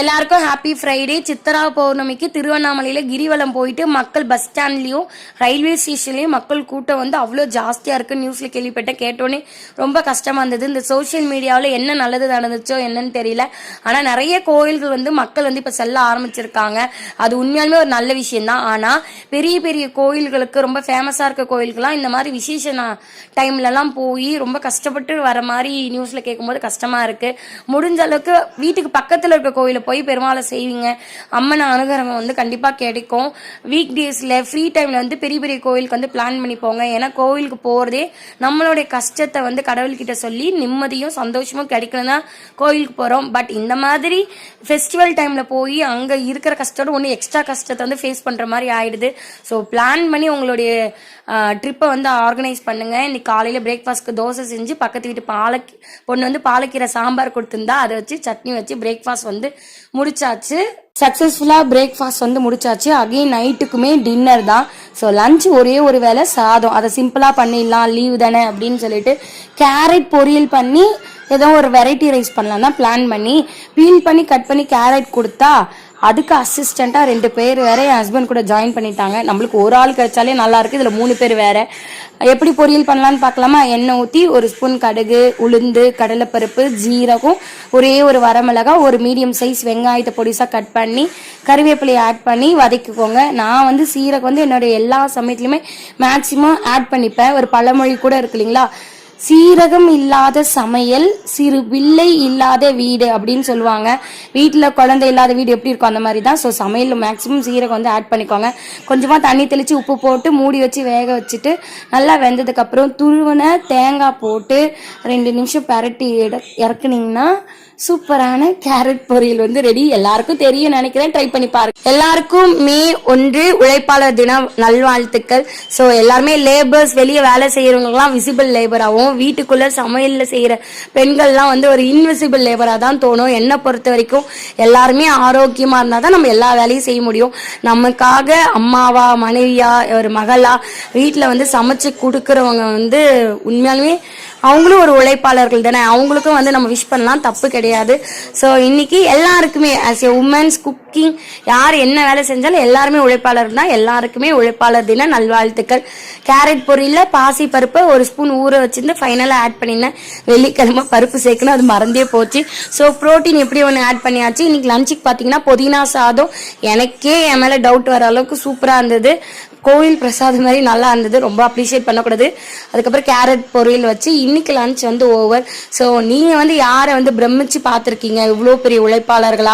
எல்லாருக்கும் happy Friday. Chitra பௌர்ணமிக்கு திருவண்ணாமலையில கிரிவலம் போயிட்டு மக்கள் பஸ் ஸ்டாண்ட்லயும் ரயில்வே ஸ்டேஷன்லயும் மக்கள் கூட்டம் வந்து அவ்வளோ ஜாஸ்தியா இருக்கு. நியூஸ்ல கேள்விப்பட்டேன். கேட்டோன்னே ரொம்ப கஷ்டமா இருந்தது. இந்த சோசியல் மீடியாவில் என்ன நல்லது நடந்துச்சோ என்னன்னு தெரியல. ஆனா நிறைய கோயில்கள் வந்து மக்கள் வந்து இப்ப செல்ல ஆரம்பிச்சிருக்காங்க. அது உண்மையாலுமே ஒரு நல்ல விஷயம் தான். ஆனா பெரிய பெரிய கோயில்களுக்கு ரொம்ப ஃபேமஸா இருக்க கோயில்கள்லாம் இந்த மாதிரி விசேஷ டைம்ல எல்லாம் போய் ரொம்ப கஷ்டப்பட்டு வர மாதிரி நியூஸ்ல கேட்கும்போது கஷ்டமா இருக்கு. முடிஞ்ச அளவுக்கு வீட்டுக்கு பக்கத்துல இருக்க கோயில போய் பெருமாளை செய்வீங்க. அம்மனை அனுகிரகம் வந்து கண்டிப்பா கிடைக்கும். வீக் டேஸ்ல ஃப்ரீ டைம்ல வந்து பெரிய பெரிய கோயிலுக்கு வந்து பிளான் பண்ணி போங்க. ஏன்னா கோவிலுக்கு போறதே நம்மளுடைய கஷ்டத்தை வந்து கடவுள்கிட்ட சொல்லி நிம்மதியும் சந்தோஷமும் கிடைக்கலன்னா கோயிலுக்கு போறோம். பட் இந்த மாதிரி ஃபெஸ்டிவல் டைம்ல போய் அங்க இருக்கிற கஷ்டத்தோட ஒன்று எக்ஸ்ட்ரா கஷ்டத்தை வந்து ஃபேஸ் பண்ற மாதிரி ஆயிடுது. ஸோ பிளான் பண்ணி உங்களுடைய ட்ரிப்பை வந்து ஆர்கனைஸ் பண்ணுங்க. இன்னைக்கு காலையில பிரேக்ஃபாஸ்ட்க்கு தோசை செஞ்சு பக்கத்து வீட்டு பொண்ணு வந்து பாலக்கீரை சாம்பார் கொடுத்துருந்தா அதை வச்சு சட்னி வச்சு பிரேக்ஃபாஸ்ட் வந்து முடிச்சாச்சு. சக்சஸ்ஃபுல்லா பிரேக்ஃபாஸ்ட் வந்து முடிச்சாச்சு. அகைன் நைட்டுக்குமே டின்னர் தான். ஸோ லஞ்ச் ஒரே ஒரு வேளை சாதம், அதை சிம்பிளா பண்ணிடலாம், லீவ் தானே அப்படின்னு சொல்லிட்டு கேரட் பொரியல் பண்ணி ஏதோ ஒரு வெரைட்டி ரைஸ் பண்ணலாம் தான் பிளான் பண்ணி பீல் பண்ணி கட் பண்ணி கேரட் கொடுத்தா அதுக்கு அசிஸ்டண்டா 2 பேர் வேற என் ஹஸ்பண்ட் கூட ஜாயின் பண்ணிட்டாங்க. நம்மளுக்கு ஒரு ஆள் கிடைச்சாலே நல்லா இருக்கு, இதுல 3 பேர் வேற. எப்படி பொரியல் பண்ணலான்னு பார்க்கலாமா? எண்ணெய் ஊற்றி 1 ஸ்பூன் கடுகு, உளுந்து, கடலைப்பருப்பு, ஜீரகம், ஒரே ஒரு வரமிளகா, ஒரு மீடியம் சைஸ் வெங்காயத்தை பொடிசா கட் பண்ணி கறிவேப்பிலையை ஆட் பண்ணி வதக்கிக்கோங்க. நான் வந்து சீரகம் வந்து என்னுடைய எல்லா சமயத்துலையுமே மேக்சிமம் ஆட் பண்ணிப்பேன். ஒரு பழமொழி கூட இருக்கு இல்லைங்களா, சீரகம் இல்லாத சமையல் சிறு பிள்ளை இல்லாத வீடு அப்படின்னு சொல்லுவாங்க. வீட்டில் குழந்தை இல்லாத வீடு எப்படி இருக்கும் அந்த மாதிரி தான். ஸோ சமையல் மேக்ஸிமம் சீரகம் வந்து ஆட் பண்ணிக்கோங்க. கொஞ்சமாக தண்ணி தெளித்து உப்பு போட்டு மூடி வச்சு வேக வச்சுட்டு நல்லா வெந்ததுக்கப்புறம் துருவன தேங்காய் போட்டு 2 நிமிஷம் பரட்டி இறக்குனீங்கன்னா சூப்பரான கேரட் பொரியல் வந்து ரெடி. எல்லாருக்கும் தெரியும் நினைக்கிறேன், ட்ரை பண்ணி பாருங்க. எல்லாருக்கும் மே 1 உழைப்பாளர் தின நல்வாழ்த்துக்கள். ஸோ எல்லாருமே லேபர்ஸ், வெளியே வேலை செய்யறவங்கலாம் விசிபிள் லேபராகவும் வீட்டுக்குள்ள சமையல்ல செய்யற பெண்கள்லாம் வந்து ஒரு இன்விசிபிள் லேபரா தான் தோணும். என்னை பொறுத்த வரைக்கும் எல்லாருமே ஆரோக்கியமா இருந்தா தான் நம்ம எல்லா வேலையும் செய்ய முடியும். நமக்காக அம்மாவா மனைவியா ஒரு மகளா வீட்டுல வந்து சமைச்சு கொடுக்கறவங்க வந்து உண்மையாலுமே அவங்களும் ஒரு உழைப்பாளர்கள் தானே. அவங்களுக்கும் வந்து நம்ம விஷ் பண்ணலாம், தப்பு கிடையாது. ஸோ இன்னைக்கு எல்லாருக்குமே ஆஸ் எ உமன்ஸ் குக்கிங் யார் என்ன வேலை செஞ்சாலும் எல்லாருமே உழைப்பாளர் தான். எல்லாருக்குமே உழைப்பாளர் தின நல்வாழ்த்துக்கள். கேரட் பொரியல பாசி பருப்பை 1 ஸ்பூன் ஊற வச்சிருந்து ஃபைனலா ஆட் பண்ணினேன். வெள்ளிக்கிழமை பருப்பு சேர்க்கணும், அது மறந்தே போச்சு. ஸோ ப்ரோட்டீன் எப்படி ஒன்று ஆட் பண்ணியாச்சு. இன்னைக்கு லஞ்சுக்கு பார்த்தீங்கன்னா புதினா சாதம். எனக்கே என் மேலே டவுட் வர அளவுக்கு சூப்பராக இருந்தது. கோவில் பிரசாதம் மாதிரி நல்லா இருந்தது. ரொம்ப அப்ரிஷியேட் பண்ணக்கூடாது. அதுக்கப்புறம் கேரட் பொரியல் வச்சு இன்னைக்கு லஞ்ச் வந்து ஓவர். ஸோ நீங்க வந்து யாரை வந்து பிரமிச்சு பார்த்துருக்கீங்க இவ்வளோ பெரிய உழைப்பாளர்களா?